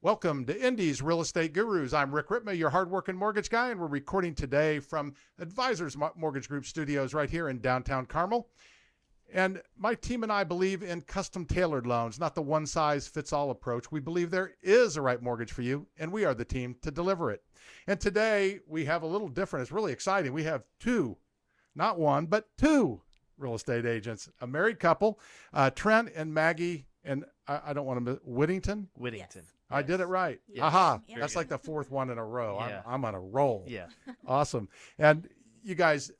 Welcome to Indy's Real Estate Gurus. I'm Rick Ripma, your hardworking mortgage guy, and we're recording today from Advisors Mortgage Group Studios right here in downtown Carmel. And my team and I believe in custom tailored loans, not the one-size-fits-all approach. We believe there is a right mortgage for you, and we are the team to deliver it. And today we have a little different. It's really exciting. We have two, not one, but two real estate agents, a married couple, Trent and Maggie, and I don't want to, Whittington? Whittington. Yes. I did it right. Yes. Aha. Yeah. That's like the fourth one in a row. Yeah. I'm on a roll. Yeah. Awesome. And you guys,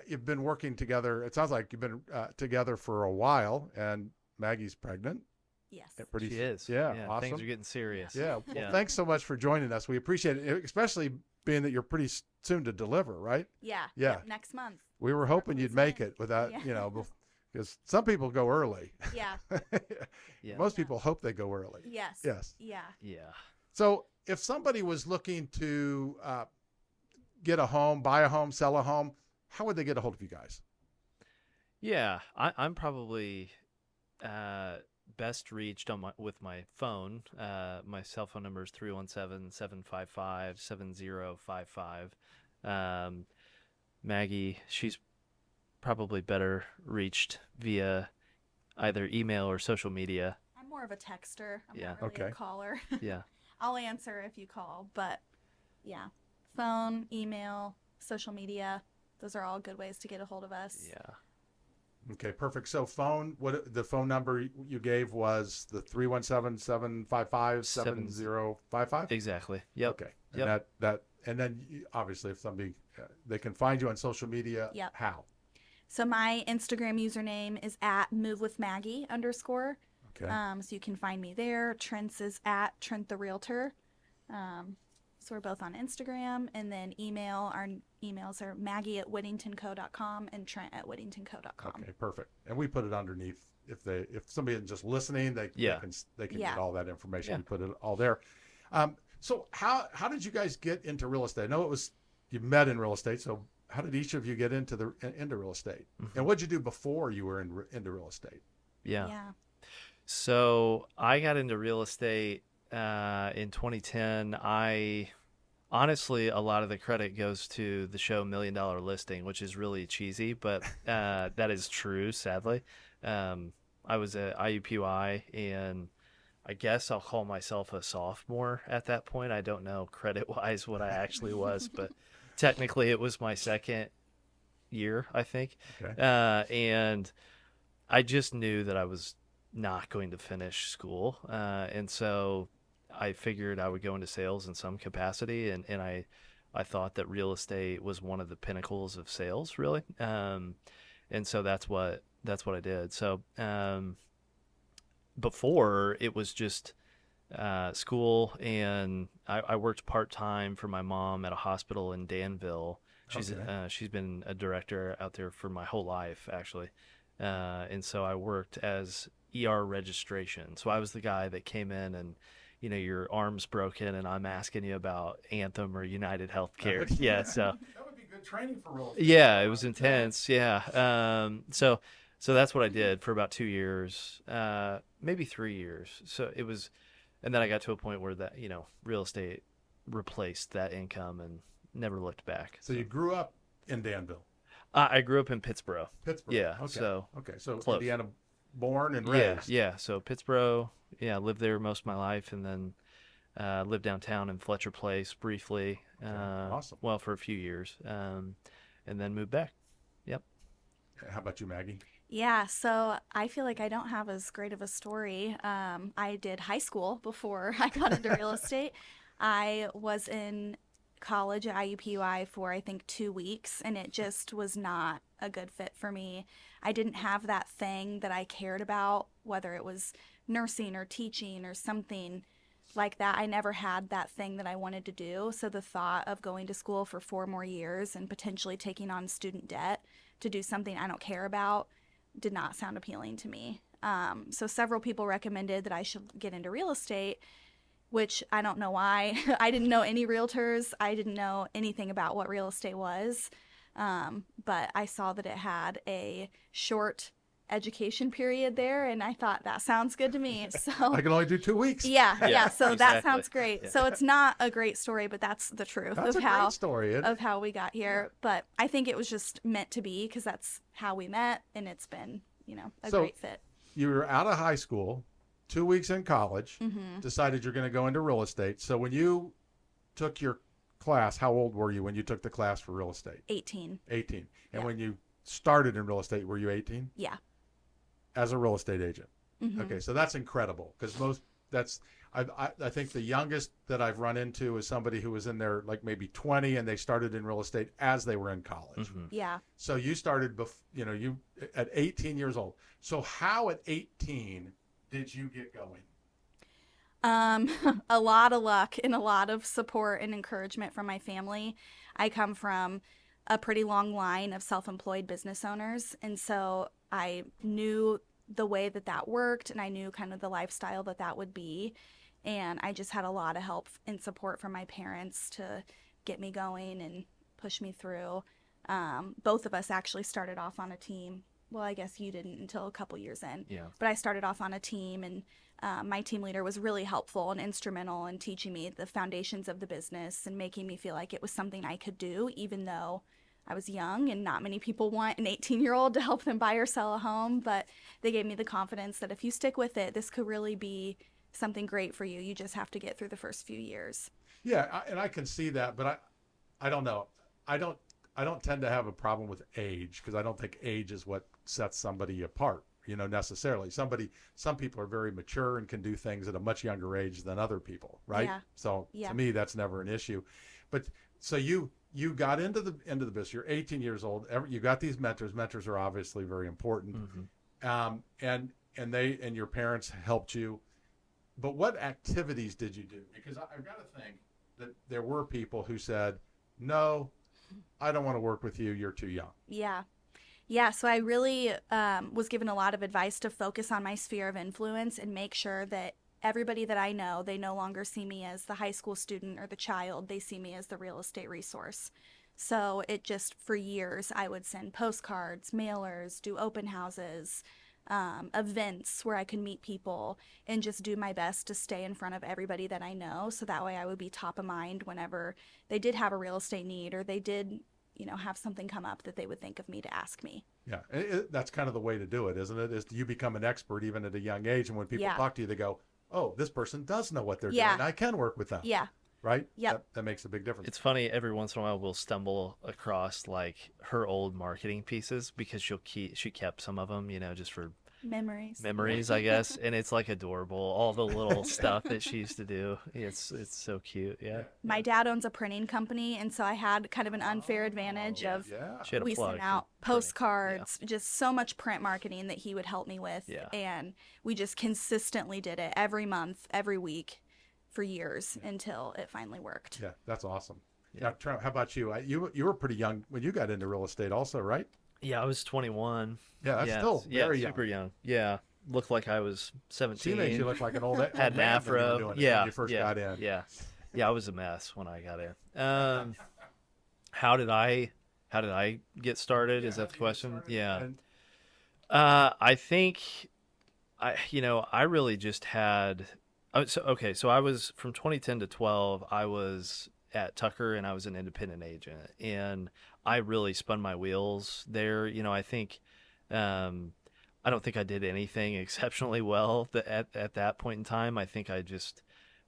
you've been working together. It sounds like you've been together for a while, and Maggie's pregnant. Yes. Pretty, She is. Yeah. Awesome. Things are getting serious. Yeah. Well, Yeah. thanks so much for joining us. We appreciate it, especially being that you're pretty soon to deliver, right? Yeah. Yeah. Yep, next month. We were hoping you'd make it without, Yeah. because some people go early. Yeah. Yeah. Most people hope they go early. Yes. Yes. Yeah. Yeah. So if somebody was looking to get a home, buy a home, sell a home, how would they get a hold of you guys? Yeah. I'm probably best reached with my phone. My cell phone number is 317-755-7055. Maggie, she's probably better reached via either email or social media. I'm more of a texter. I'm Yeah. not really Okay. a caller. Yeah. I'll answer if you call, but yeah. Phone, email, social media. Those are all good ways to get a hold of us. Yeah. Okay, perfect. So the phone number you gave was the 317-755-7055? Exactly. Yep. Okay. And Yep. and then obviously if somebody, they can find you on social media. Yep. How? So my Instagram username is @movewithmaggie_. Okay. So you can find me there. Trent's is @TrentTheRealtor. So we're both on Instagram, and then our emails are Maggie@WhittingtonCo.com and Trent@WhittingtonCo.com. Okay, perfect. And we put it underneath if somebody is just listening, they can Yeah. get all that information. Yeah. We put it all there. So how did you guys get into real estate? I know you met in real estate. So how did each of you get into real estate? Mhm. And what did you do before you were into real estate? Yeah. Yeah. So I got into real estate in 2010. Honestly, a lot of the credit goes to the show $1 Million Listing, which is really cheesy, but that is true, sadly. I was at IUPUI, and I guess I'll call myself a sophomore at that point. I don't know credit-wise what I actually was, but technically it was my second year, I think. Okay. And I just knew that I was not going to finish school. And so I figured I would go into sales in some capacity. And I thought that real estate was one of the pinnacles of sales, really. And so that's what I did. So before it was just school, and I worked part-time for my mom at a hospital in Danville. She's been a director out there for my whole life, actually. And so I worked as ER registration. So I was the guy that came in and, your arm's broken and I'm asking you about Anthem or United Healthcare. Yeah. So that would be good training for real estate. yeah, it was intense. Yeah. So that's what I did for about 2 years, maybe 3 years. So it was, and then I got to a point where that, real estate replaced that income and never looked back. So you grew up in Danville. I grew up in Pittsburgh. Pittsburgh. Yeah. Okay. So close. Indiana born and raised. Yeah. So Pittsburgh, lived there most of my life, and then lived downtown in Fletcher Place briefly. Awesome. Well, for a few years, and then moved back. Yep. How about you, Maggie? Yeah, so I feel like I don't have as great of a story. I did high school before I got into real estate. I was in college at IUPUI for I think 2 weeks, and it just was not a good fit for me. I didn't have that thing that I cared about, whether it was nursing or teaching or something like that. I never had that thing that I wanted to do. So the thought of going to school for 4 more years and potentially taking on student debt to do something I don't care about did not sound appealing to me. So several people recommended that I should get into real estate, which I don't know why. I didn't know any realtors. I didn't know anything about what real estate was. But I saw that it had a short education period there, and I thought that sounds good to me. So I can only do 2 weeks. yeah. So that exactly. sounds great. Yeah. So it's not a great story, but that's the truth That's of a how great story. of how we got here. But I think it was just meant to be because that's how we met, and it's been, a So- great fit. You were out of high school, 2 weeks in college, Mm-hmm. decided you're going to go into real estate. So when you took your class, how old were you when you took the class for real estate? 18. 18. And Yeah. when you started in real estate, were you 18? Yeah. As a real estate agent. Mm-hmm. Okay, so that's incredible because I think the youngest that I've run into is somebody who was in there like maybe 20 and they started in real estate as they were in college. Mhm. Yeah. So you started, you at 18 years old. So how at 18 did you get going? A lot of luck and a lot of support and encouragement from my family. I come from a pretty long line of self-employed business owners, and so I knew the way that worked, and I knew kind of the lifestyle that would be, and I just had a lot of help and support from my parents to get me going and push me through. Both of us actually started off on a team. Well, I guess you didn't until a couple years in. Yeah. But I started off on a team, and my team leader was really helpful and instrumental in teaching me the foundations of the business and making me feel like it was something I could do, even though I was young and not many people want an 18-year-old to help them buy or sell a home. But they gave me the confidence that if you stick with it, this could really be something great for you. You just have to get through the first few years. Yeah, and I can see that, but I don't know. I don't tend to have a problem with age because I don't think age is what sets somebody apart, necessarily. Some people are very mature and can do things at a much younger age than other people, right? Yeah. So Yeah. to me, that's never an issue. But so you got into the business. You're 18 years old. You got these mentors. Mentors are obviously very important. Mhm. And your parents helped you. But what activities did you do? Because I've got to think that there were people who said, no, I don't want to work with you. You're too young. Yeah. Yeah, so I really was given a lot of advice to focus on my sphere of influence and make sure that everybody that I know, they no longer see me as the high school student or the child. They see me as the real estate resource. So it just, for years, I would send postcards, mailers, do open houses, events where I could meet people, and just do my best to stay in front of everybody that I know. So that way I would be top of mind whenever they did have a real estate need or they did have something come up that they would think of me to ask me. Yeah, that's kind of the way to do it, isn't it? Is you become an expert even at a young age, and when people Yeah. talk to you, they go, "Oh, this person does know what they're Yeah. doing. I can work with them." Yeah. Right? Yep. That makes a big difference. It's funny, every once in a while we'll stumble across like her old marketing pieces because she kept some of them, just for Memories, I guess, and it's like adorable. All the little stuff that she used to do. It's so cute. Yeah. My dad owns a printing company, and so I had kind of an unfair advantage of Yeah. She had a we plug sent for out printing. postcards, just so much print marketing that he would help me with. Yeah. And we just consistently did it every month, every week for years until it finally worked. Yeah, that's awesome. Yeah. Now, Trent, how about you? You were pretty young when you got into real estate, also, right? Yeah, I was 21. Yeah, that's yeah, still very young. super young. Yeah, looked like I was 17. She makes you look like an old Had man an when you were afro. doing it Yeah, when you first yeah, got in. yeah. I was a mess when I got in. How did I get started? Is that the question? Yeah. And I think I really just had. So I was from 2010 to 12. I was at Tucker, and I was an independent agent, and I really spun my wheels there. I think I don't think I did anything exceptionally well at that point in time. I think I just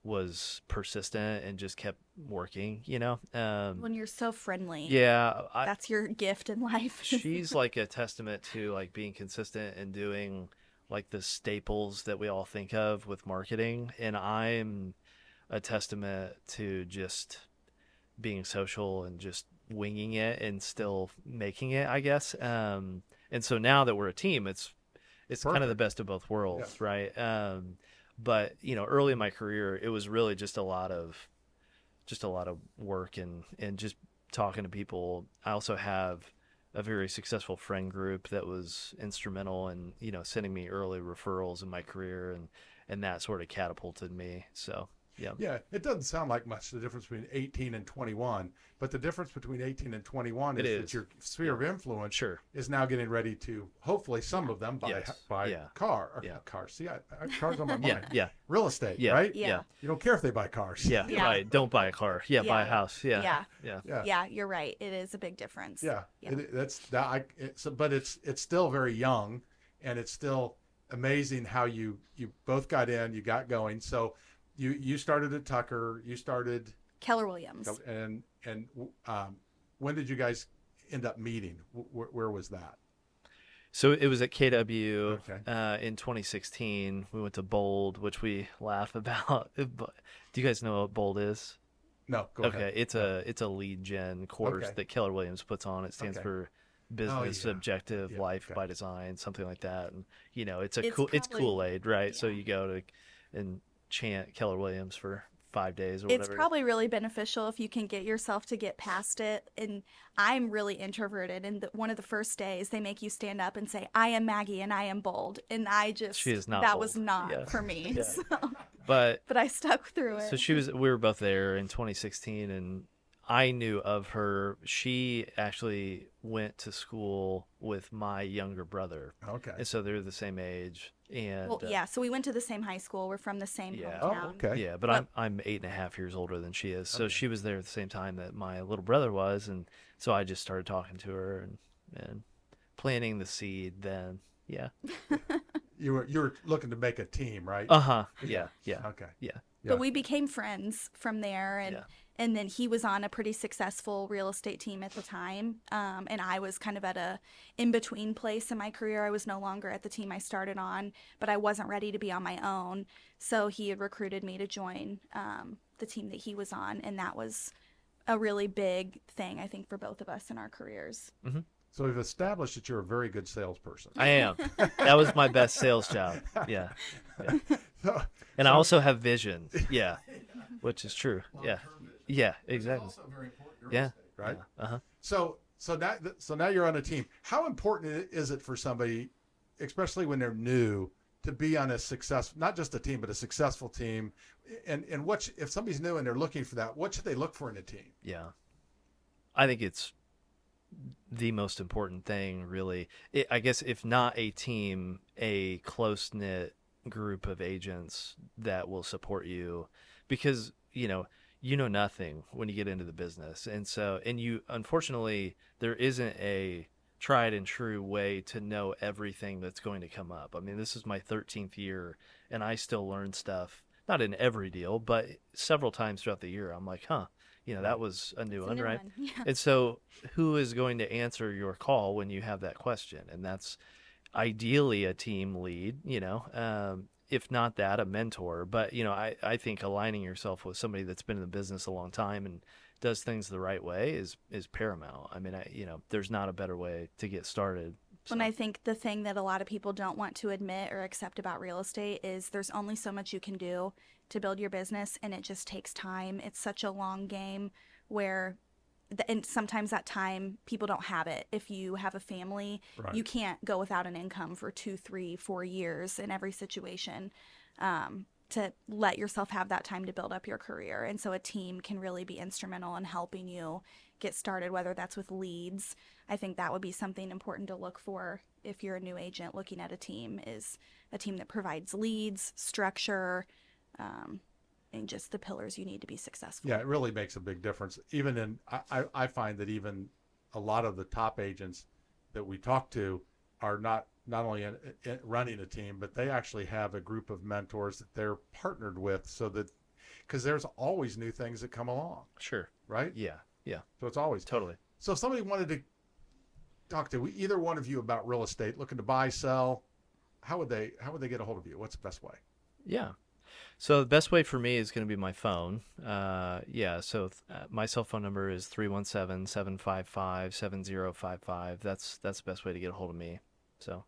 was persistent and just kept working. When you're so friendly, Yeah, that's your gift in life. she's like a testament to like being consistent and doing like the staples that we all think of with marketing, and I'm a testament to just being social and just winging it and still making it, I guess. And so now that we're a team, it's kind of the best of both worlds, right? But early in my career, it was really just a lot of work and just talking to people. I also have a very successful friend group that was instrumental in sending me early referrals in my career, and that sort of catapulted me. So Yeah. Yeah, it doesn't sound like much, the difference between 18 and 21, but the difference between 18 and 21 It is is. that your sphere of influence Sure. is now getting ready to, hopefully some of them buy Yes. Yeah. car, or Yeah. cars. See, I cars on my Yeah. mind. Yeah. Real estate, Yeah. right? Yeah. Yeah. You don't care if they buy cars. Yeah. Yeah. Right. Don't buy a car. Yeah. Buy a Yeah. house. Yeah. Yeah. Yeah. Yeah. Yeah, you're right. It is a big difference. Yeah, Yeah. but it's still very young, and it's still amazing how you both got in, you got going. So you started at Tucker, you started, Keller Williams. and when did you guys end up meeting? Where was that? So it was at KW Okay. in 2016. We went to Bold, which we laugh about. But do you guys know what Bold is? No, go Okay, ahead. it's a lead gen course Okay. that Keller Williams puts on. It stands Okay. for Business yeah. Objective Yeah, Life okay. by Design, something like that. And it's It's it's probably- Kool-Aid, right? So yeah. you go to and chant Keller Williams for 5 days or It's whatever. probably really beneficial if you can get yourself to get past it. And I'm really introverted. And one of the first days, they make you stand up and say, "I am Maggie and I am bold." And I just, She is not that bold. was not Yeah. for me. Yeah. So, But but I stuck through it. so we were both there in 2016, and I knew of her. She actually went to school with my younger brother, Okay. and so they're the same age. And Well, yeah. So we went to the same high school. We're from the same Yeah. hometown. Oh, okay. yeah, but I'm 8.5 years older than she is, so Okay. she was there at the same time that my little brother was, and so I just started talking to her and planting the seed. Then, yeah, You were looking to make a team, right? yeah, Okay. yeah. Yeah. But we became friends from there, and Yeah. and then he was on a pretty successful real estate team at the time, and I was kind of at a in between place in my career. I was no longer at the team I started on, but I wasn't ready to be on my own. So he had recruited me to join the team that he was on, and that was a really big thing, I think, for both of us in our careers. So we've established that you're a very good salesperson. I am. That was my best sales job. Yeah. So- And I also have vision. Yeah. Which is true. Yeah. Yeah, exactly. also very important in real Yeah. estate, right? Uh-huh. So now you're on a team. How important is it for somebody, especially when they're new, to be on a successful, not just a team, but a successful team? And if somebody's new and they're looking for that, what should they look for in a team? Yeah. I think it's the most important thing, really. I guess if not a team, a close-knit group of agents that will support you, because, you know nothing when you get into the business. And you, unfortunately, there isn't a tried and true way to know everything that's going to come up. I mean, this is my 13th year, and I still learn stuff, not in every deal, but several times throughout the year. I'm like, that was a new It's a one, new right? one. Yeah. And so who is going to answer your call when you have that question? And that's ideally a team lead, if not that, a mentor. But, I think aligning yourself with somebody that's been in the business a long time and does things the right way is paramount. I mean, there's not a better way to get started. And I think the thing that a lot of people don't want to admit or accept about real estate is there's only so much you can do to build your business, and it just takes time. It's such a long game where, and sometimes that time people don't have it. If you have a family, Right. you can't go without an income for 2, 3, 4 years in every situation. To let yourself have that time to build up your career. And so a team can really be instrumental in helping you get started, whether that's with leads. I think that would be something important to look for if you're a new agent looking at a team, is a team that provides leads, structure, and just the pillars you need to be successful. Yeah, it really makes a big difference. I find that even a lot of the top agents that we talk to are not only in running a team, but they actually have a group of mentors that they're partnered with, because there's always new things that come along, Sure. right? Yeah. Yeah. So it's always Totally. So if somebody wanted to talk to either one of you about real estate, looking to buy, sell, how would they get a hold of you? What's the best way? Yeah. So the best way for me is going to be my phone. So my cell phone number is 317-755-7055. That's the best way to get a hold of me. So.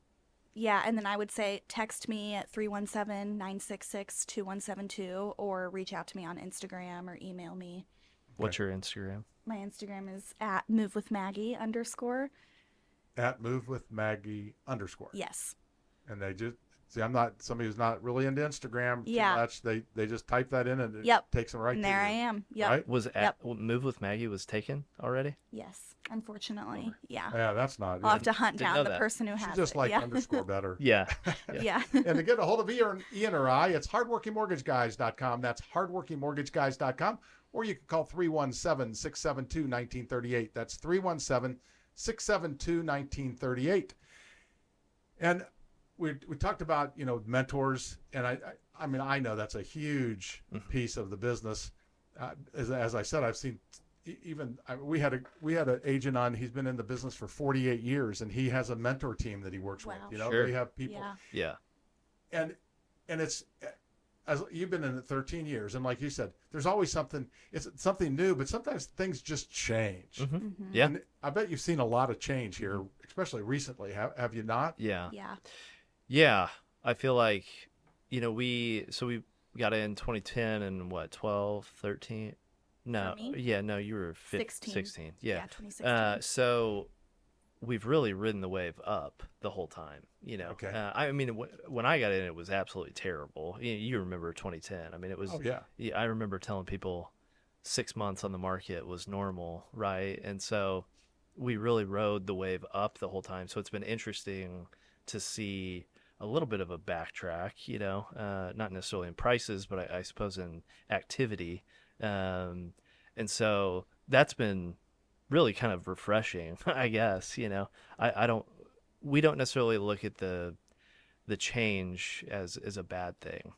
Yeah, and then I would say text me at 317-966-2172 or reach out to me on Instagram or email me. What's your Instagram? My Instagram is at @movewithmaggie_. At @movewithmaggie_. Yes. And they just See, I'm not somebody who's not really into Instagram too Yeah. much. They just type that in and it Yep. takes them right And to there you, I am. Yep. Right? Was Yep. Move with Maggie was taken already? Yes. Unfortunately. Yeah. Yeah, that's not. I'll have to hunt Didn't down know the that. person who She's has just it. like Yeah. underscore better. Yeah. Yeah. And to get a hold of Ian or I, it's hardworkingmortgageguys.com. That's hardworkingmortgageguys.com. Or you can call 317-672-1938. That's 317-672-1938. And we talked about, mentors. And I mean, I know that's a huge piece of the business. As I said, I've seen we had an agent on. He's been in the business for 48 years, and he has a mentor team that he works Wow. with. Sure. They have people, Yeah. Yeah. and it's as you've been in it 13 years, and like you said, there's always something. It's something new, but sometimes things just change. Mm-hmm. Yeah. And I bet you've seen a lot of change here, especially recently. Have you not? Yeah. Yeah. Yeah. I feel like, we got in 2010 and what, 12, 13? No. For me? Yeah, no, you were 16. 16. Yeah. 2016. So we've really ridden the wave up the whole time, Okay. I mean, when I got in, it was absolutely terrible. You remember 2010. I mean, it was, Oh yeah. I remember telling people 6 months on the market was normal, right? And so we really rode the wave up the whole time. So it's been interesting to see a little bit of a backtrack, not necessarily in prices, but I suppose in activity. And so that's been really kind of refreshing, I guess. We don't necessarily look at the change as a bad thing.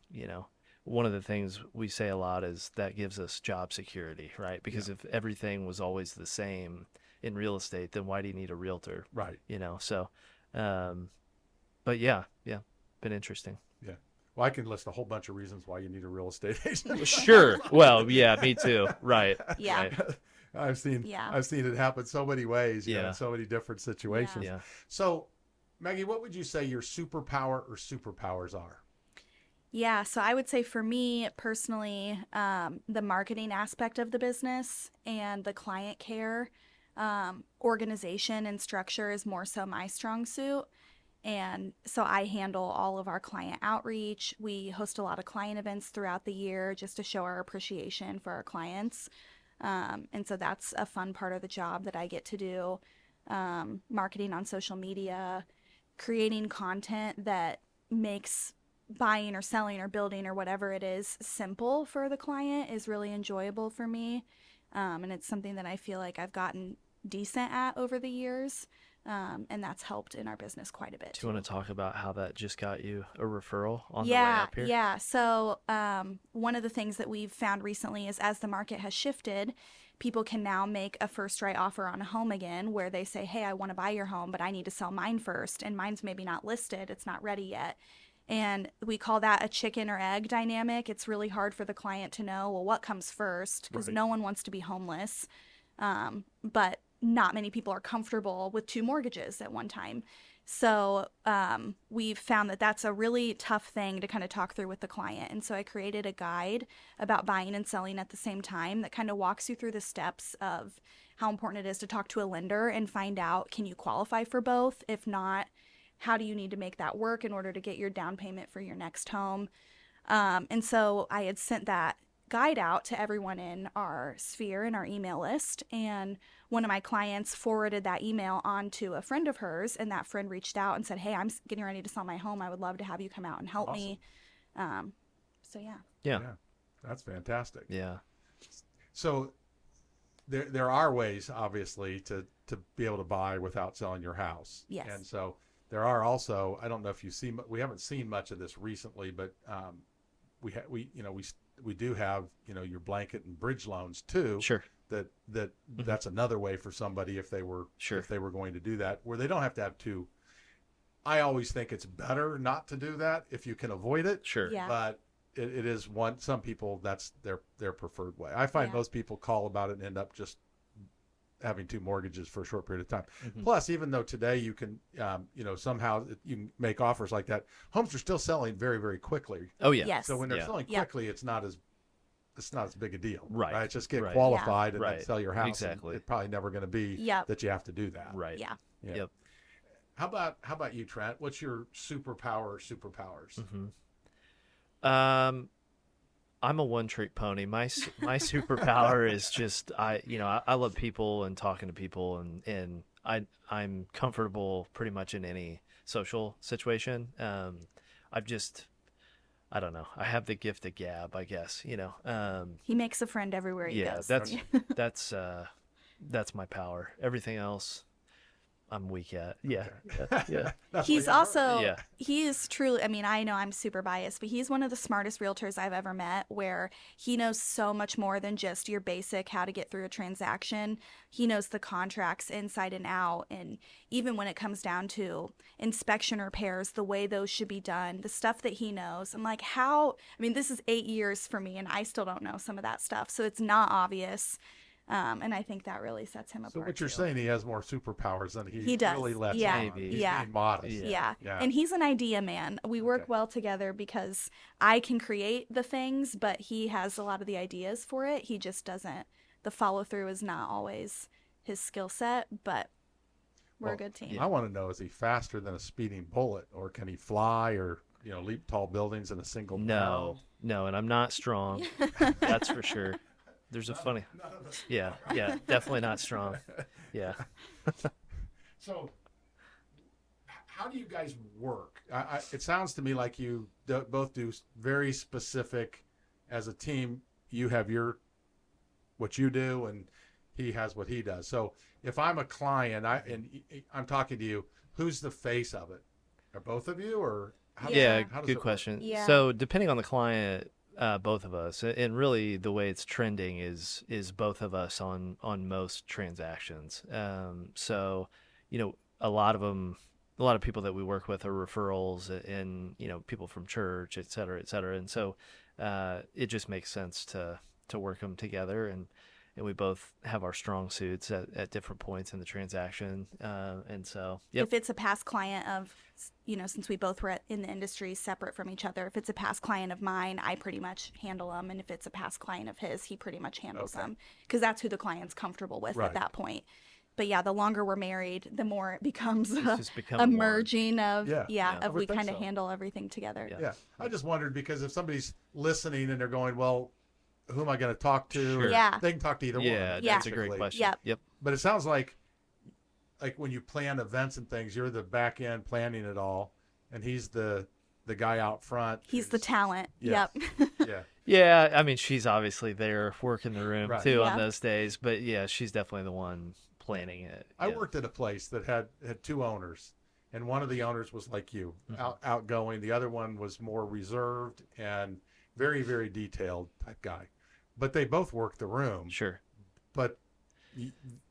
One of the things we say a lot is that gives us job security, right? Because if everything was always the same in real estate, then why do you need a realtor? Right. So, but yeah, been interesting. Yeah. Well, I can list a whole bunch of reasons why you need a real estate agent. Sure. Well, yeah, me too. Right. Yeah. Right. I've seen it happen so many ways, in so many different situations. Yeah. So, Maggie, what would you say your superpower or superpowers are? Yeah, so I would say for me personally, the marketing aspect of the business and the client care, organization and structure is more so my strong suit. And so I handle all of our client outreach. We host a lot of client events throughout the year just to show our appreciation for our clients. And so that's a fun part of the job that I get to do. Marketing on social media, creating content that makes buying or selling or building or whatever it is simple for the client is really enjoyable for me. And it's something that I feel like I've gotten decent at over the years. And that's helped in our business quite a bit. Do you want to talk about how that just got you a referral on the way Yeah, up here? yeah. So one of the things that we've found recently is as the market has shifted, people can now make a first right offer on a home again where they say, hey, I want to buy your home, but I need to sell mine first. And mine's maybe not listed. It's not ready yet. And we call that a chicken or egg dynamic. It's really hard for the client to know, well, what comes first? Because Right. no one wants to be homeless. But not many people are comfortable with two mortgages at one time. So we've found that that's a really tough thing to kind of talk through with the client. And so I created a guide about buying and selling at the same time that kind of walks you through the steps of how important it is to talk to a lender and find out, can you qualify for both? If not, how do you need to make that work in order to get your down payment for your next home? And so I had sent that guide out to everyone in our sphere and our email list. And one of my clients forwarded that email on to a friend of hers, and that friend reached out and said, hey, I'm getting ready to sell my home. I would love to have you come out and help me. So yeah. Yeah. That's fantastic. Yeah. So there are ways, obviously, to be able to buy without selling your house. Yes. And so there are also, I don't know if you see, we haven't seen much of this recently, but we do have, your blanket and bridge loans too. Sure. That's another way for somebody if they were going to do that, where they don't have to have two. I always think it's better not to do that if you can avoid it. Sure. Yeah. But it is some people, that's their preferred way. I find most people call about it and end up just having two mortgages for a short period of time. Mm-hmm. Plus, even though today you can, somehow you can make offers like that, homes are still selling very, very quickly. Oh yeah. Yes. So when they're selling Yep. quickly, it's not as big a deal. Right. Just get Right. qualified and Right. then sell your house. Exactly. It's probably never going to be Yep. that you have to do that. Right. Yeah. Yeah. Yep. How about you, Trent? What's your superpowers? Um, I'm a one-trick pony. My superpower is just I love people and talking to people, and I'm comfortable pretty much in any social situation. I don't know. I have the gift of gab, I guess. He makes a friend everywhere he Yeah, goes. that's that's my power. Everything else, I'm weak at. Yeah, yeah. That's He's what you also, Yeah. he is truly, I mean, I know I'm super biased, but he's one of the smartest realtors I've ever met, where he knows so much more than just your basic how to get through a transaction. He knows the contracts inside and out. And even when it comes down to inspection repairs, the way those should be done, the stuff that he knows. I'm like, how, I mean, this is 8 years for me and I still don't know some of that stuff. So it's not obvious. And I think that really sets him So apart what you're too. saying, he has more superpowers than He does. really lets Yeah. on. Maybe. He's Yeah. being modest. Yeah. Yeah. And he's an idea man. We work Okay. well together because I can create the things, but he has a lot of the ideas for it. He just doesn't, the follow through is not always his skill set, but we're Well, a good team. I want to know, is he faster than a speeding bullet, or can he fly, or leap tall buildings in a single No, and I'm not strong. That's for sure. There's a funny. Yeah, definitely not strong. Yeah. So how do you guys work? It sounds to me like you both do very specific. As a team, you have what you do, and he has what he does. So if I'm a client, I'm talking to you, who's the face of it? Are both of you, or how Yeah, how does good it work? question. Yeah. So depending on the client, both of us, and really the way it's trending is both of us on most transactions. So a lot of people that we work with are referrals, and people from church, et cetera, et cetera. And so it just makes sense to work them together, and we both have our strong suits at different points in the transaction. And so, yep. If it's a past client of, since we both were in the industry separate from each other, if it's a past client of mine, I pretty much handle them. And if it's a past client of his, he pretty much handles them, because that's who the client's comfortable with Right. at that point. But yeah, the longer we're married, the more it becomes just become a one. merging of, Yeah. I of would we think kind of so. handle everything together. Yeah. Yeah, I just wondered, because if somebody's listening and they're going, well, who am I going to talk to? Sure. Yeah. They can talk to either one. Yeah, Yeah. that's a great basically. question. Yep. But it sounds like when you plan events and things, you're the back end planning it all, and he's the guy out front. He's the who's- talent. Yeah. Yep. Yeah. Yeah, I mean, she's obviously there working the room Right. too Yeah. on those days, but yeah, she's definitely the one planning it. I Yeah. worked at a place that had two owners, and one of the owners was like you, Mhm. outgoing. The other one was more reserved and very, very detailed type guy. But they both worked the room. Sure. But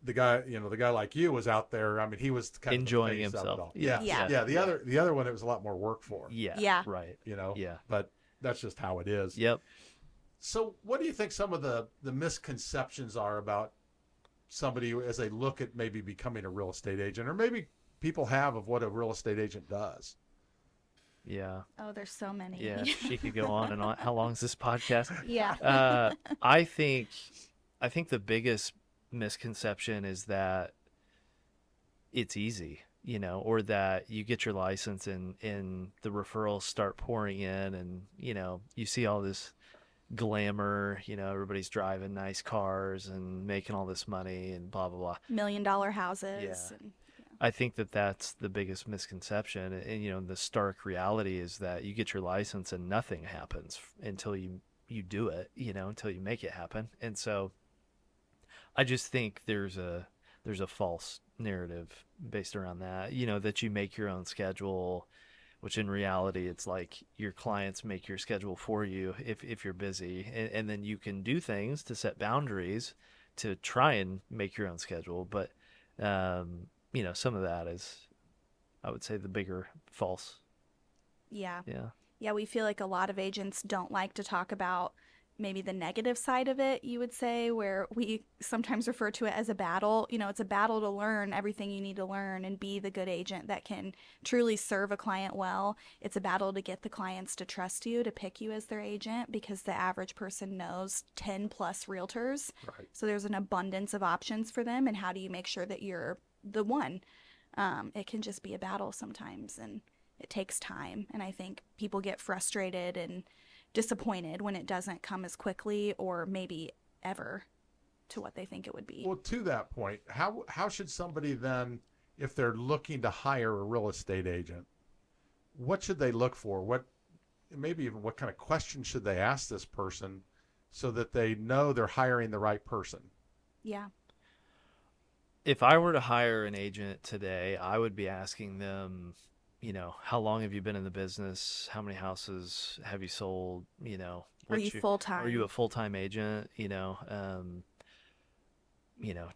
the guy like you was out there. I mean, he was kind Enjoying of the face of it himself. all. Yeah. Yeah. The other one, it was a lot more work for. Yeah. Yeah. Right. Yeah. But that's just how it is. Yep. So, what do you think some of the misconceptions are about somebody as they look at maybe becoming a real estate agent, or maybe people have, of what a real estate agent does? Yeah. Oh, there's so many. Yeah. She could go on and on. How long is this podcast? Yeah. I think the biggest misconception is that it's easy, or that you get your license and the referrals start pouring in, and you see all this glamour, everybody's driving nice cars and making all this money and blah blah blah. $1 million houses. Yeah. And, I think that's the biggest misconception, and the stark reality is that you get your license and nothing happens until you do it, until you make it happen. And so I just think there's a false narrative based around that, that you make your own schedule, which in reality it's like your clients make your schedule for you if you're busy, and then you can do things to set boundaries to try and make your own schedule. But some of that is, I would say, the bigger false. yeah. Yeah. Yeah, we feel like a lot of agents don't like to talk about maybe the negative side of it, you would say, where we sometimes refer to it as a battle. It's a battle to learn everything you need to learn and be the good agent that can truly serve a client well. It's a battle to get the clients to trust you, to pick you as their agent, because the average person knows 10 plus realtors. Right. So there's an abundance of options for them. And how do you make sure that you're the one? it can just be a battle sometimes, and it takes time. And I think people get frustrated and disappointed when it doesn't come as quickly or maybe ever to what they think it would be. Well, to that point, how should somebody then, if they're looking to hire a real estate agent, what should they look for? Maybe even what kind of questions should they ask this person so that they know they're hiring the right person? Yeah. If I were to hire an agent today, I would be asking them, how long have you been in the business? How many houses have you sold? Are you full-time? Are you a full-time agent?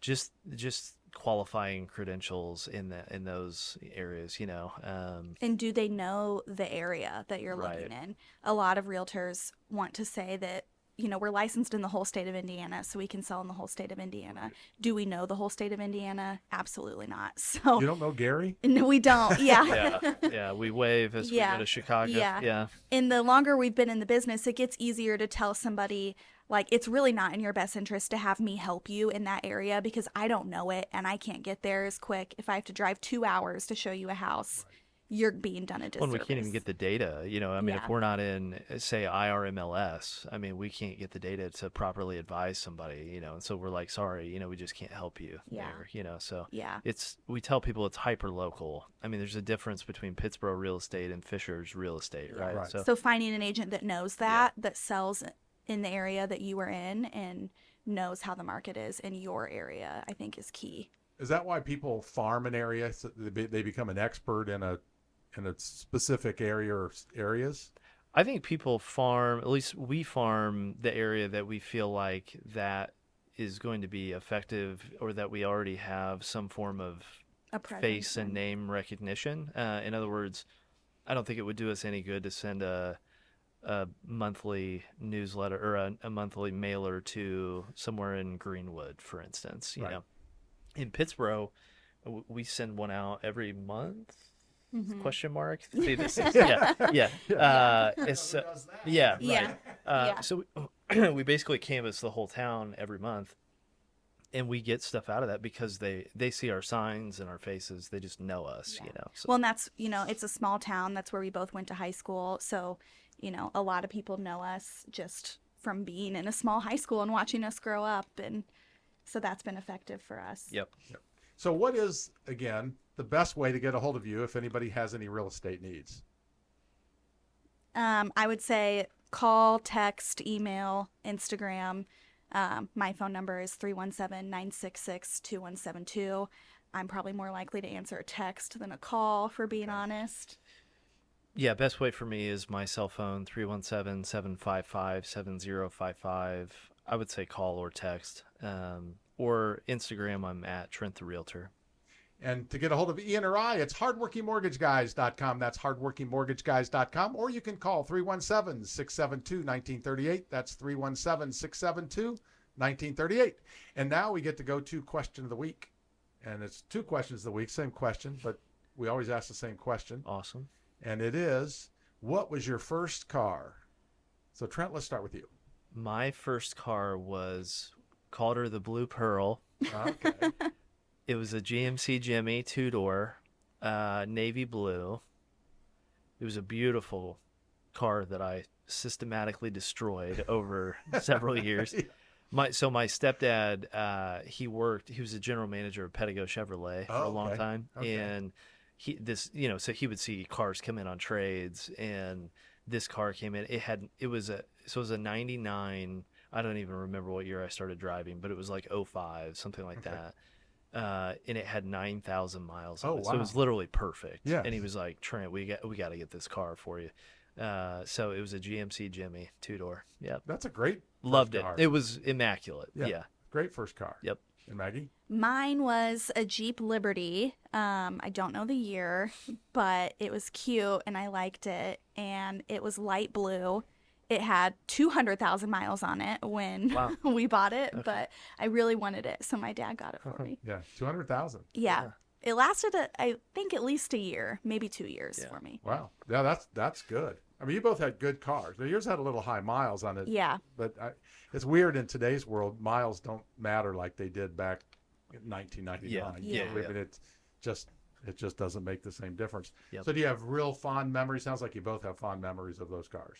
Just qualifying credentials in those areas, And do they know the area that you're Right. living in? A lot of realtors want to say that, we're licensed in the whole state of Indiana, so we can sell in the whole state of Indiana. Do we know the whole state of Indiana? Absolutely not. So You don't know Gary? no, we don't. Yeah. Yeah, we wave as we Yeah. go to Chicago. Yeah. And the longer we've been in the business, it gets easier to tell somebody, like, it's really not in your best interest to have me help you in that area because I don't know it and I can't get there as quick. If I have to drive 2 hours to show you a house, you're being done a Well, disservice. and we can't even get the data, Yeah. if we're not in, say, IRMLS, we can't get the data to properly advise somebody, and so we're like, sorry, we just can't help you Yeah. there, so Yeah. we tell people it's hyper local. There's a difference between Pittsburgh real estate and Fisher's real estate, right? Right. So finding an agent that knows that sells in the area that you are in and knows how the market is in your area, I think is key. Is that why people farm an area? So they become an expert in a specific area or areas? I think people farm, at least we farm the area that we feel like that is going to be effective or that we already have some form of A presence face and in. name recognition. In other words, I don't think it would do us any good to send a monthly newsletter or a monthly mailer to somewhere in Greenwood, for instance. You Right. know, in Pittsburgh, we send one out every month. Question mark? See, this is, yeah. It's yeah, right. Yeah. Yeah. So we basically canvass the whole town every month, and we get stuff out of that because they see our signs and our faces. They just know us, Yeah. So. Well, and that's, it's a small town. That's where we both went to high school. So, a lot of people know us just from being in a small high school and watching us grow up. And so that's been effective for us. Yep. So what is, again, the best way to get a hold of you if anybody has any real estate needs? I would say call, text, email, Instagram. My phone number is 317-966-2172. I'm probably more likely to answer a text than a call, for being honest. Yeah, best way for me is my cell phone, 317-755-7055. I would say call or text. Or Instagram, I'm at Trent the Realtor. And to get a hold of Ian or I, it's hardworkingmortgageguys.com. That's hardworkingmortgageguys.com. Or you can call 317-672-1938. That's 317-672-1938. And now we get to go to question of the week. And it's 2 questions of the week, same question, but we always ask the same question. Awesome. And it is, what was your first car? So Trent, let's start with you. My first car called her the Blue Pearl. Okay. It was a GMC Jimmy 2-door, navy blue. It was a beautiful car that I systematically destroyed over several years. My stepdad, he was a general manager of Pedigo Chevrolet for a long time. Okay. And so he would see cars come in on trades, and this car came in. It was a 99. I don't even remember what year I started driving, but it was like 05, something like that. And it had 9,000 miles on it. So it was literally perfect. Yes. And he was like, Trent, we got to get this car for you. So it was a GMC Jimmy 2-door. Yep. That's a great Loved first it. car. It was immaculate. Yeah. Great first car. Yep. And Maggie? Mine was a Jeep Liberty. I don't know the year, but it was cute and I liked it. And it was light blue. It had 200,000 miles on it when we bought it, but I really wanted it, so my dad got it for me. Yeah, 200,000. Yeah. It lasted, I think, at least a year, maybe 2 years for me. Wow. Yeah, that's good. I mean, you both had good cars. Now, yours had a little high miles on it. Yeah. But it's weird in today's world, miles don't matter like they did back in 1999. Yeah. I mean, it just It just doesn't make the same difference. Yep. So do you have real fond memories? Sounds like you both have fond memories of those cars.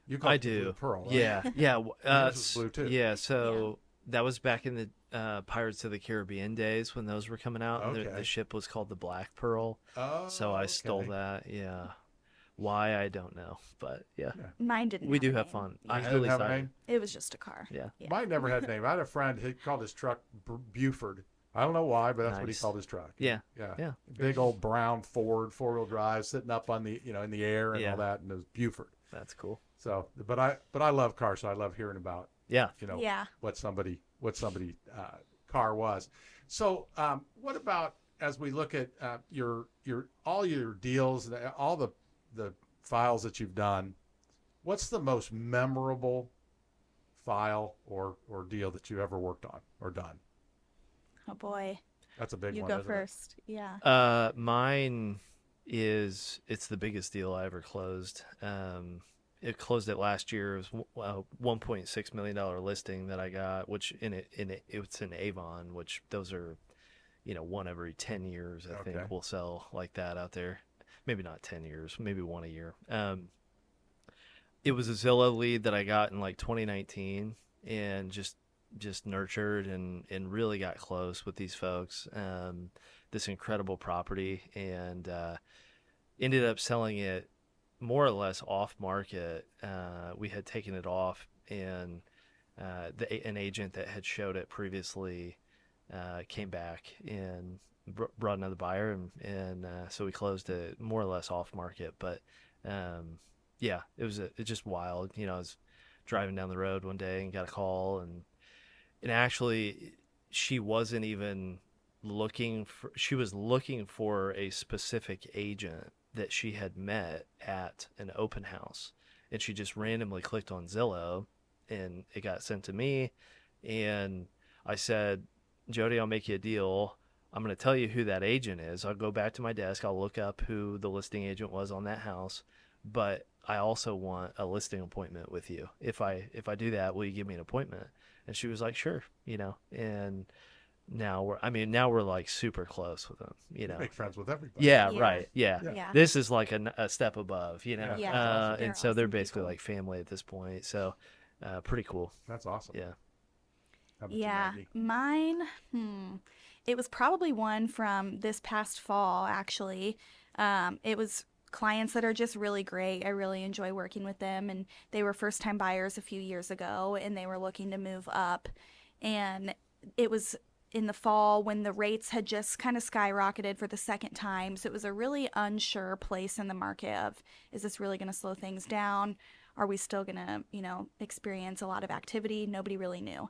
You call I it the Blue do. Pearl, right? Yeah. Yeah. Yours was blue too. Yeah. So that was back in the Pirates of the Caribbean days when those were coming out. And Okay. the ship was called the Black Pearl. Oh, So I stole okay. that. Yeah. Why, I don't know. But yeah. Mine didn't. We have do a have name. fun. Yeah. I It at didn't least have a I- name? It was just a car. Yeah. Yeah. Mine never had a name. I had a friend who called his truck Buford. I don't know why, but that's what he Nice. called his truck. Yeah. Yeah. Yeah. Big old brown Ford 4-wheel drive sitting up on the in the air and Yeah. all that, and it was Buford. That's cool. So, but I love cars, so I love hearing about Yeah. Yeah. what somebody car was. So, what about as we look at your all your deals, all the files that you've done? What's the most memorable file or deal that you ever worked on or done? Oh boy. That's a big You one. go isn't it? first. Yeah. Mine it's the biggest deal I ever closed. It closed it last year. It was a $1.6 million listing that I got, which it's in Avon, which those are, one every 10 years, I Okay. think will sell like that out there. Maybe not 10 years, maybe one a year. It was a Zillow lead that I got in like 2019 and just nurtured and really got close with these folks. This incredible property, and ended up selling it more or less off market. We had taken it off, and an agent that had showed it previously came back and brought another buyer, and so we closed it more or less off market. But yeah, it's just wild. I was driving down the road one day and got a call, and actually she wasn't even she was looking for a specific agent that she had met at an open house, and she just randomly clicked on Zillow and it got sent to me, and I said, Jody, I'll make you a deal. I'm going to tell you who that agent is. I'll go back to my desk. I'll look up who the listing agent was on that house, but I also want a listing appointment with you. If I do that, will you give me an appointment? And she was like, sure, and now we're like super close with them, Make friends with everybody. Yeah, Yeah. right. Yeah. Yeah. This is like a step above, Yeah. Yeah. and They're so they're awesome basically people. like family at this point. So, pretty cool. That's awesome. Yeah. How about you, Yeah, Maggie? mine, it was probably one from this past fall, actually. It was clients that are just really great. I really enjoy working with them, and they were first-time buyers a few years ago, and they were looking to move up. And it was in the fall when the rates had just kind of skyrocketed for the second time. So it was a really unsure place in the market of, is this really going to slow things down? Are we still going to, experience a lot of activity? Nobody really knew.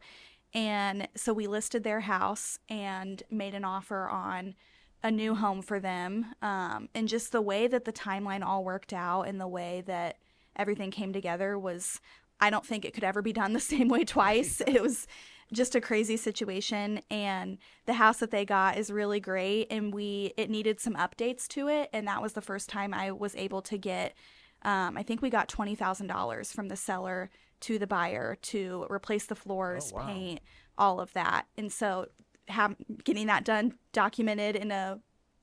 And so we listed their house and made an offer on a new home for them. And just the way that the timeline all worked out and the way that everything came together was, I don't think it could ever be done the same way twice. It was just a crazy situation. And the house that they got is really great. And it needed some updates to it. And that was the first time I was able to get, I think we got $20,000 from the seller to the buyer to replace the floors, Oh, wow. paint, all of that. And so getting that done, documented in a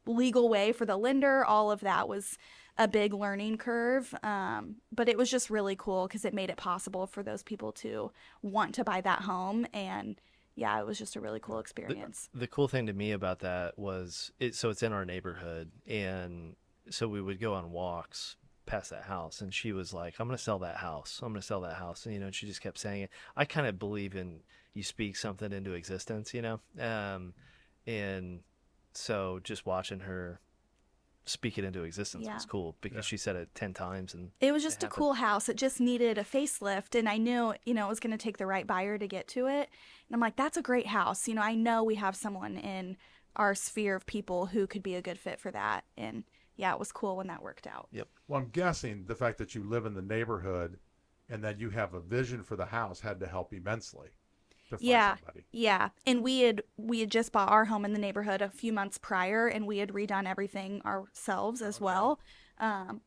legal way for the lender, all of that was a big learning curve. But it was just really cool because it made it possible for those people to want to buy that home. And yeah, it was just a really cool experience. The cool thing to me about that was it's in our neighborhood, and so we would go on walks past that house, and she was like, I'm going to sell that house. I'm going to sell that house. And, and she just kept saying it. I kind of believe in you speak something into existence, and so just watching her speak it into existence Yeah. was cool because she said it 10 times. And It was just a happened. cool house. It just needed a facelift, and I knew, it was going to take the right buyer to get to it. And I'm like, that's a great house. I know we have someone in our sphere of people who could be a good fit for that. And yeah, it was cool when that worked out. Yep. Well, I'm guessing the fact that you live in the neighborhood and that you have a vision for the house had to help immensely to find somebody. Yeah. And we had just bought our home in the neighborhood a few months prior, and we had redone everything ourselves as well.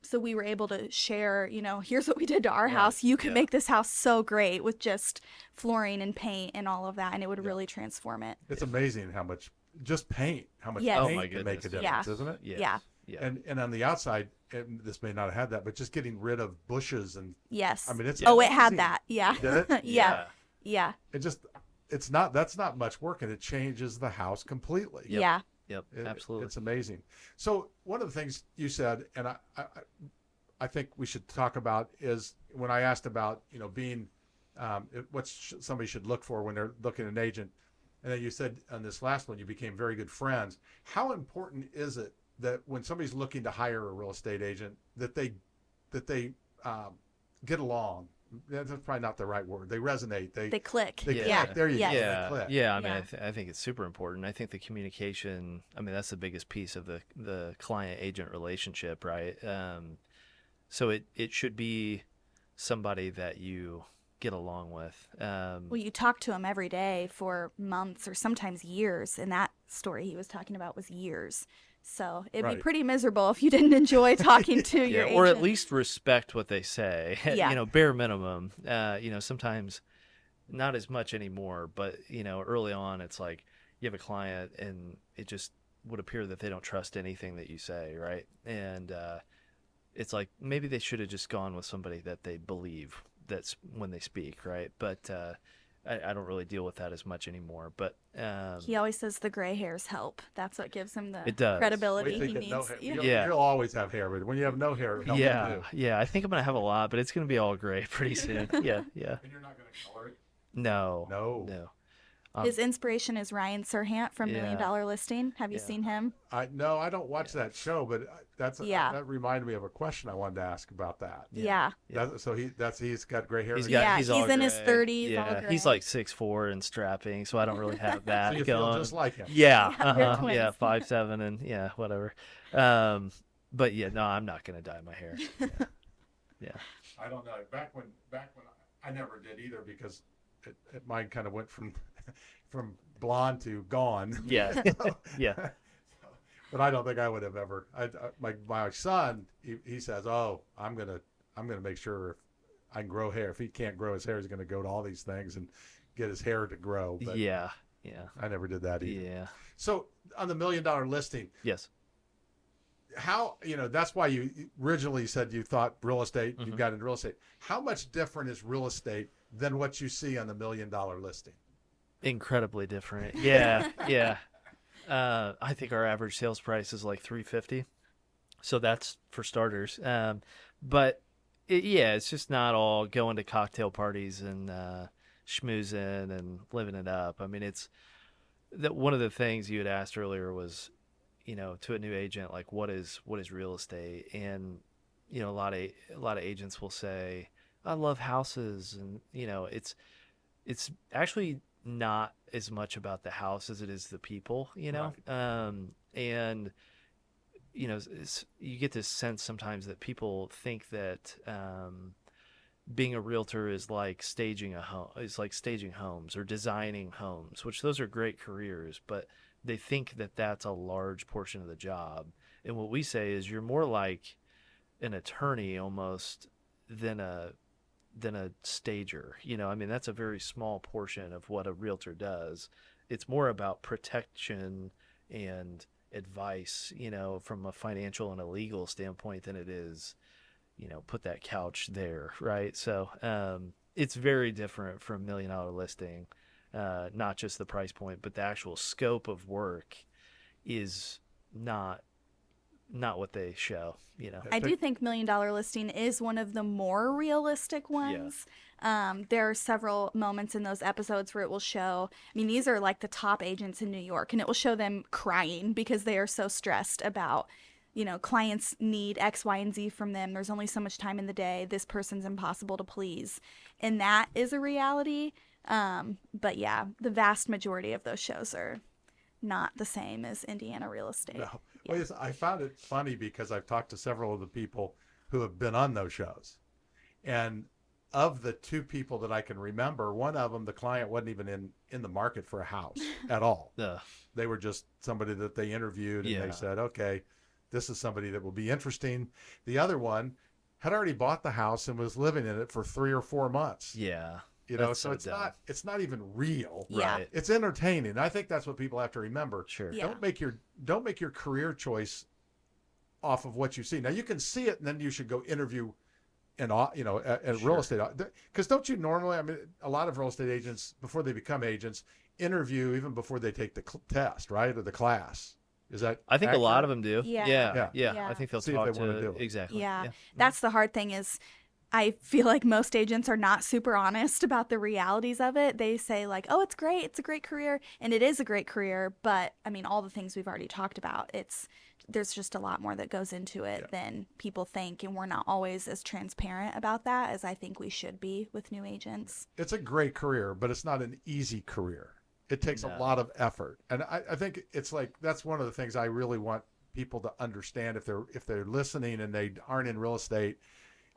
So we were able to share, here's what we did to our house. You could make this house so great with just flooring and paint and all of that, and it would really transform it. It's amazing how much just paint, how much Yes. Oh paint my can make a goodness, difference, yeah. isn't it? Yes. Yeah. Yeah. And on the outside, and this may not have had that, but just getting rid of bushes and Yes. I mean, it's Oh, it had amazing. that. Yeah. Did it? Yeah. Yeah. That's not much work, and it changes the house completely. Yep. Yeah. Yep. Absolutely. It's amazing. So one of the things you said, and I think we should talk about is when I asked about, being what somebody should look for when they're looking at an agent. And then you said on this last one, you became very good friends. How important is it that when somebody's looking to hire a real estate agent, that they get along? That's probably not the right word. They resonate. They click. They Yeah. click. There you Yes. go. Yeah, They click. yeah. I mean, Yeah. I think it's super important. I think the communication. I mean, that's the biggest piece of the client agent relationship, right? So it should be somebody that you get along with. Well, you talk to him every day for months or sometimes years. And that story he was talking about was years. So it'd be Right. pretty miserable if you didn't enjoy talking to your agent. or at least respect what they say. Yeah. Bare minimum. Sometimes not as much anymore, but early on, it's like you have a client and it just would appear that they don't trust anything that you say, right? And it's like maybe they should have just gone with somebody that they believe that's when they speak, right? But I don't really deal with that as much anymore. But He always says the gray hairs help. That's what gives him the It does. credibility We he think that no needs. hair, Yeah. Yeah. You'll always have hair, but when you have no hair, it helps you too. yeah, I think I'm gonna have a lot, but it's gonna be all gray pretty soon. Yeah. And you're not going to color it? No. No. His inspiration is Ryan Serhant from Yeah. $1 Million Listing. Have you Yeah. seen him? No, I don't watch that show, but Yeah. that reminded me of a question I wanted to ask about that. Yeah. So he's got gray hair. He's Yeah, all he's in his gray. 30s, all Yeah, gray. he's like 6'4" and strapping, so I don't really have that So you going. feel just like him. Yeah, Yeah, you're uh-huh, twins. yeah, 5'7" and yeah, whatever. But yeah, no, I'm not gonna dye my hair. Yeah, I don't know. Back when I never did either because mine kind of went from blonde to gone. yeah, yeah, But I don't think I would have ever. My son, he says, "Oh, I'm gonna make sure if I can grow hair. If he can't grow his hair, he's gonna go to all these things and get his hair to grow." But yeah. I never did that either. Yeah. So on the $1 Million Listing, Yes. how that's why you originally said you thought real estate. You Mhm. got into real estate. How much different is real estate than what you see on the $1 Million Listing? Incredibly different. Yeah, yeah. I think our average sales price is like $350, so that's for starters. But it's just not all going to cocktail parties and schmoozing and living it up. I mean, it's that one of the things you had asked earlier was, to a new agent, like what is real estate, and a lot of agents will say, I love houses, and it's actually not as much about the house as it is the people, Right. And you get this sense sometimes that people think that being a realtor is like staging homes or designing homes, which those are great careers, but they think that that's a large portion of the job. And what we say is you're more like an attorney almost than a stager. I mean, that's a very small portion of what a realtor does. It's more about protection and advice, from a financial and a legal standpoint than it is, put that couch there, right? So it's very different from $1 Million Listing. Not just the price point, but the actual scope of work is not what they show, I do think $1 Million Listing is one of the more realistic ones. There are several moments in those episodes where it will show, these are like the top agents in New York, and it will show them crying because they are so stressed about, clients need X, Y, and Z from them. There's only so much time in the day. This person's impossible to please. And that is a reality. But yeah, the vast majority of those shows are not the same as Indiana real estate. No. Well, yes, I found it funny because I've talked to several of the people who have been on those shows. And of the two people that I can remember, one of them, the client wasn't even in the market for a house at all. They were just somebody that they interviewed, and they said, okay, this is somebody that will be interesting. The other one had already bought the house and was living in it for 3 or 4 months. Yeah. You know, That's so so it's dumb. not even real. Yeah. Right. It's entertaining. I think that's what people have to remember. Sure. Yeah. Don't make your career choice off of what you see. Now you can see it, and then you should go interview in at real estate. Because don't you normally? I mean, a lot of real estate agents before they become agents interview even before they take the test, right, or the class. Is that? I think a lot of accurate? them do. Yeah. Yeah. Yeah. I think they'll See if talk they wanna to do it. exactly. Yeah. Yeah. That's the hard thing is I feel like most agents are not super honest about the realities of it. They say like, "Oh, it's great. It's a great career." And it is a great career, but I mean, all the things we've already talked about, there's just a lot more that goes into it than people think, and we're not always as transparent about that as I think we should be with new agents. It's a great career, but it's not an easy career. It takes a lot of effort, and I think it's like that's one of the things I really want people to understand if they're listening and they aren't in real estate.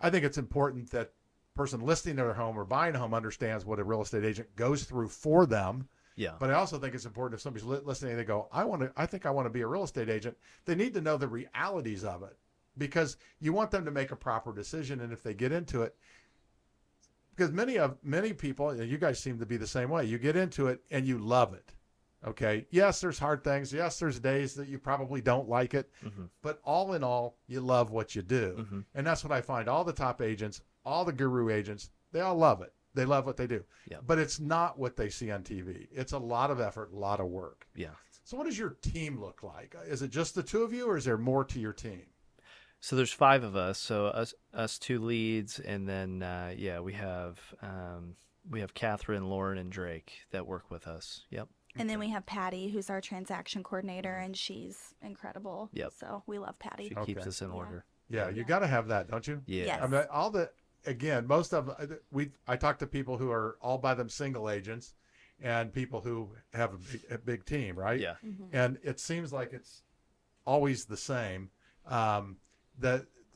I think it's important that person listing their home or buying a home understands what a real estate agent goes through for them. Yeah. But I also think it's important if somebody's listening and they go, I think I want to be a real estate agent. They need to know the realities of it because you want them to make a proper decision. And if they get into it, because many people, and you guys seem to be the same way, you get into it and you love it. Okay. Yes, there's hard things. Yes, there's days that you probably don't like it, but all in all, you love what you do. And that's what I find. All the top agents, all the guru agents, they all love it. They love what they do, but it's not what they see on TV. It's a lot of effort, a lot of work. Yeah. So what does your team look like? Is it just the two of you or is there more to your team? So there's 5 of us. So us 2 leads, and then we have Catherine, Lauren, and Drake that work with us. Yep. And then we have Patty, who's our transaction coordinator, and she's incredible. Yep. So we love Patty. She keeps us in order. Yeah, you got to have that, don't you? Yeah. Yes. I mean, most of I talk to people who are all by them single agents, and people who have a big team, right? Yeah. And it seems like it's always the same.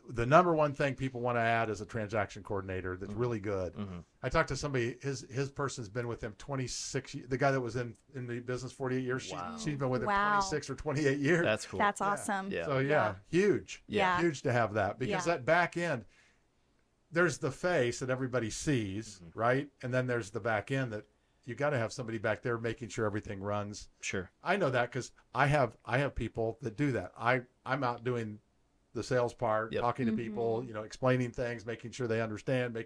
The number one thing people want to add is a transaction coordinator that's really good. I talked to somebody, his person's been with him 26 years. The guy that was in the business 48 years, she's been with him 26 or 28 years. That's cool. That's awesome. Yeah. So huge. Yeah. Huge to have that because that back end, there's the face that everybody sees, right? And then there's the back end that you got to have somebody back there making sure everything runs. Sure. I know that because I have people that do that. I'm out doing the sales part, talking to people, explaining things, making sure they understand,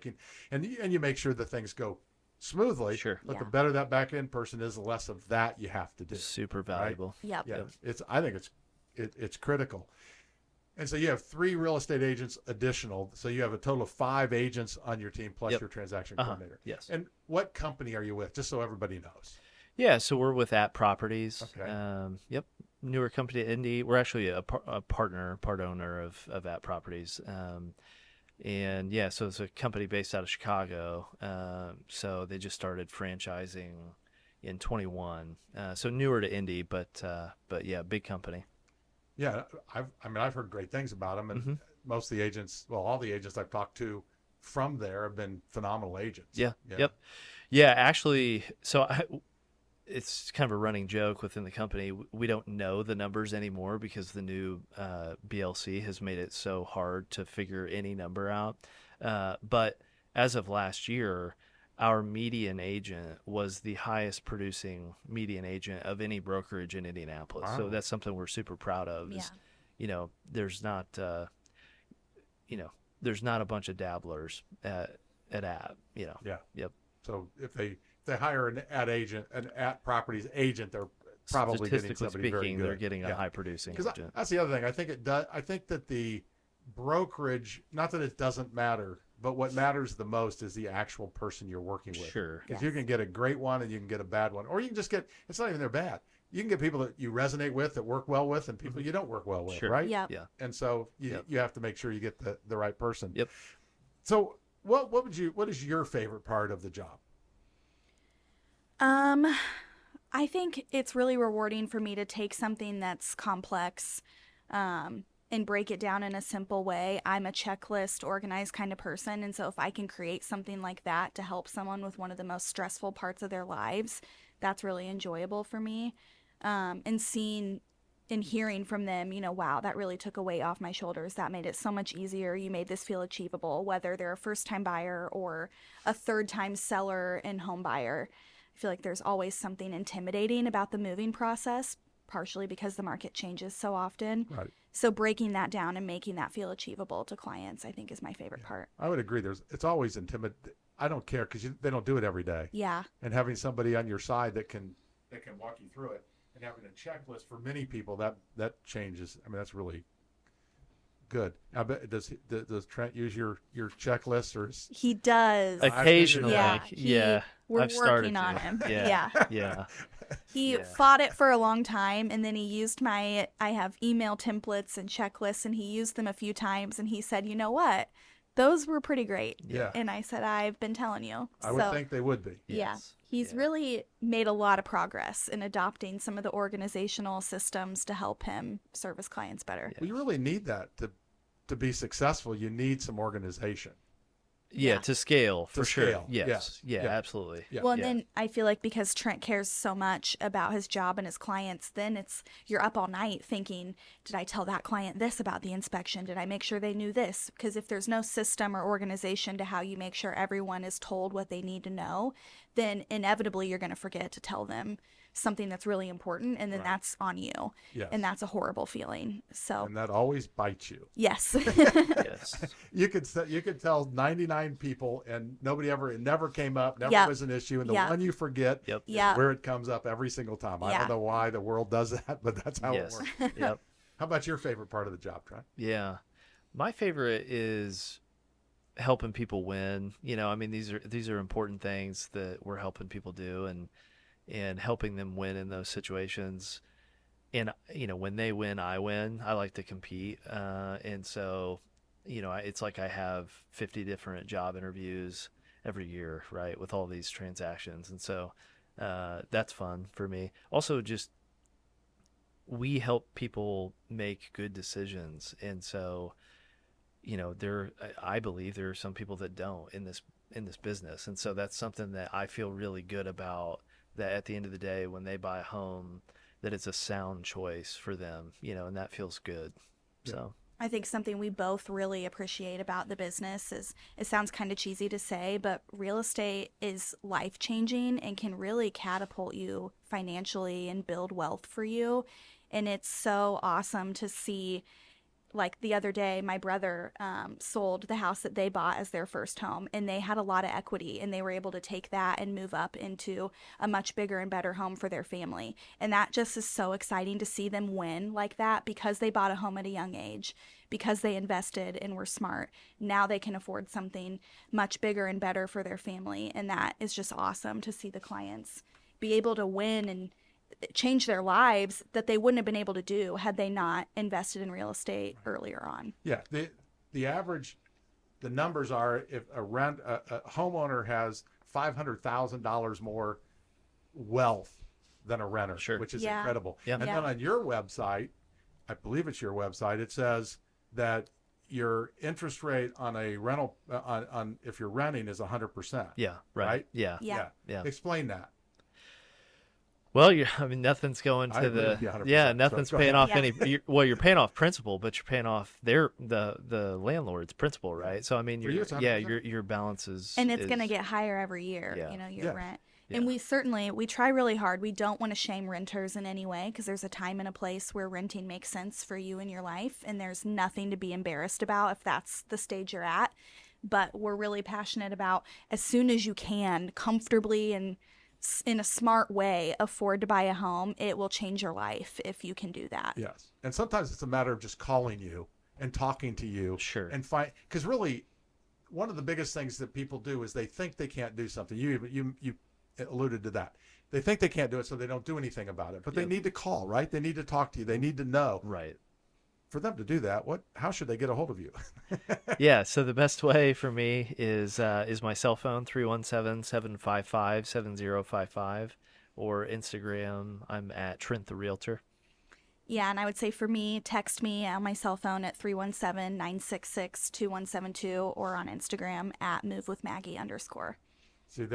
and you make sure that things go smoothly. Sure. But the better that back end person is, the less of that you have to do. Super valuable. Yep. Yeah. I think it's critical. And so you have 3 real estate agents additional. So you have a total of 5 agents on your team plus your transaction coordinator. Yes. And what company are you with? Just so everybody knows. Yeah, so we're with At Properties. Okay. Newer company in Indy. We're actually a part owner of At Properties. And yeah, so it's a company based out of Chicago. So they just started franchising in 21. So newer to Indy, but yeah, big company. Yeah, I've heard great things about them, and most of the agents, all the agents I've talked to from there have been phenomenal agents. Yeah. Yep. Yeah, actually, it's kind of a running joke within the company. We don't know the numbers anymore because the new BLC has made it so hard to figure any number out. But as of last year, our median agent was the highest producing median agent of any brokerage in Indianapolis. Wow. So that's something we're super proud of. Is, there's not, there's not a bunch of dabblers at App. Yeah. Yep. So if they hire an At Properties agent, they're probably getting somebody very speaking, good. they're getting a high producing agent. That's the other thing. I think it does. I think that the brokerage, not that it doesn't matter, but what matters the most is the actual person you're working with. Sure. Because you can get a great one and you can get a bad one, or you can just get. It's not even they're bad. You can get people that you resonate with, that work well with, and people you don't work well with, right? Yep. Yeah. And so you have to make sure you get the right person. Yep. So what is your favorite part of the job? I think it's really rewarding for me to take something that's complex and break it down in a simple way. I'm a checklist, organized kind of person. And so if I can create something like that to help someone with one of the most stressful parts of their lives, that's really enjoyable for me. And seeing in hearing from them, wow, that really took a weight off my shoulders. That made it so much easier. You made this feel achievable, whether they're a first-time buyer or a third-time seller and home buyer. I feel like there's always something intimidating about the moving process, partially because the market changes so often. Right. So breaking that down and making that feel achievable to clients, I think, is my favorite part. I would agree. It's always intimidating. I don't care because they don't do it every day. Yeah. And having somebody on your side that can walk you through it, and having a checklist for many people, that changes. I mean, that's really good. I bet, does Trent use your checklist, or he does occasionally? Yeah, we're I've started working on to. him. Yeah. He fought it for a long time, and then he used I have email templates and checklists, and he used them a few times, and he said, you know what? Those were pretty great. Yeah. And I said, I've been telling you. I would think they would be. Yeah. He's really made a lot of progress in adopting some of the organizational systems to help him service clients better. Well, you really need that to be successful. You need some organization. Yeah, to scale, for sure. Scale. Yes. Yeah, absolutely. Yeah. Well, and then I feel like because Trent cares so much about his job and his clients, then you're up all night thinking, did I tell that client this about the inspection? Did I make sure they knew this? Because if there's no system or organization to how you make sure everyone is told what they need to know, then inevitably you're going to forget to tell them something that's really important, and then that's on you. Yes. And that's a horrible feeling. So And that always bites you. yes. Yes. You could tell 99 people, and it never came up, never Yep. was an issue, and the Yep. one you forget Yep. is Yep. where it comes up every single time. I Yeah. don't know why the world does that, but that's how it Yes. works. Yep. How about your favorite part of the job, Trent? Yeah. My favorite is helping people win. I mean, these are important things that we're helping people do, and helping them win in those situations. And when they win, I win. I like to compete, and so it's like I have 50 different job interviews every year, right, with all these transactions, and so that's fun for me. Also, just we help people make good decisions, and so I believe there are some people that don't in this business, and so that's something that I feel really good about, that at the end of the day, when they buy a home, that it's a sound choice for them, and that feels good. Yeah. So I think something we both really appreciate about the business is, it sounds kind of cheesy to say, but real estate is life-changing and can really catapult you financially and build wealth for you. And it's so awesome to see. Like the other day, my brother sold the house that they bought as their first home, and they had a lot of equity, and they were able to take that and move up into a much bigger and better home for their family. And that just is so exciting to see them win like that, because they bought a home at a young age, because they invested and were smart. Now they can afford something much bigger and better for their family. And that is just awesome to see the clients be able to win and change their lives that they wouldn't have been able to do had they not invested in real estate earlier on. Yeah, the average, the numbers are, if a homeowner has $500,000 more wealth than a renter, Sure. which is Yeah. incredible. Yeah. And then on your website, I believe it's your website, it says that your interest rate on a rental on if you're renting is 100%. yeah, right. Right? Yeah. Yeah. Explain that. Well, nothing's going I to agree the with you 100%. nothing's So go paying ahead. off you're paying off principal, but you're paying off the landlord's principal, right? So I mean, For you, it's 100%. your balance is, And it's going to get higher every year, Yeah. your Yeah. rent. Yeah. And we try really hard. We don't want to shame renters in any way, because there's a time and a place where renting makes sense for you in your life, and there's nothing to be embarrassed about if that's the stage you're at. But we're really passionate about, as soon as you can, comfortably and in a smart way, afford to buy a home. It will change your life if you can do that. Yes. And sometimes it's a matter of just calling you and talking to you. Sure. And because really, one of the biggest things that people do is they think they can't do something. You alluded to that. They think they can't do it, so they don't do anything about it. But they Yep. need to call, right? They need to talk to you. They need to know. right. For them to do that, how should they get a hold of you? Yeah, so the best way for me is my cell phone, 317-755-7055, or Instagram, I'm at Trent the Realtor. Yeah, and I would say for me, text me on my cell phone at 317-966-2172, or on Instagram at @movewithmaggie_. See,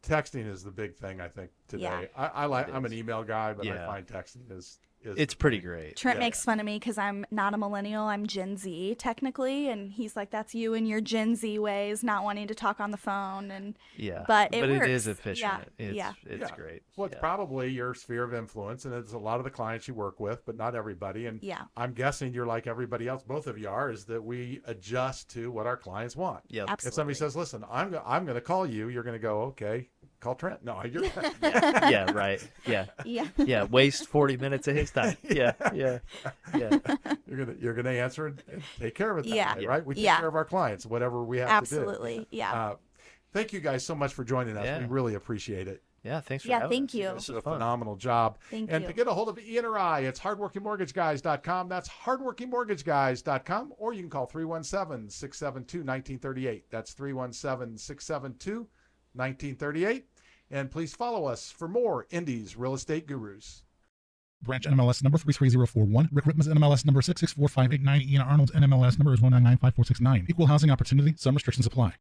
texting is the big thing, I think, today. Yeah. I'm an email guy, but I Yeah. find texting is It's pretty great. Trent makes fun of me because I'm not a millennial. I'm Gen Z technically, and he's like, "That's you and your Gen Z ways, not wanting to talk on the phone." And but it works. It is efficient. Yeah, It's great. Well, it's probably your sphere of influence, and it's a lot of the clients you work with, but not everybody. And I'm guessing you're like everybody else. Both of you are. Is that we adjust to what our clients want. Yep. Absolutely. If somebody says, "Listen, I'm going to call you," you're going to go, "Okay, call Trent." No, you're. Yeah, right. Yeah. Waste 40 minutes of his time. Yeah. You're gonna answer and take care of it that way, right? We take care of our clients, whatever we have to do. Absolutely. Yeah. Thank you guys so much for joining us. Yeah. We really appreciate it. Yeah, thanks for having thank us. you. This is a phenomenal job. Thank and you. to get a hold of Ian or I, it's hardworkingmortgageguys.com. That's hardworkingmortgageguys.com. Or you can call 317-672-1938. That's 317-672-1938. And please follow us for more Indy's Real Estate Gurus. Branch NMLS number 33041. Rick Ripma's NMLS number 664589. Ian Arnold's NMLS number is 1995469. Equal housing opportunity. Some restrictions apply.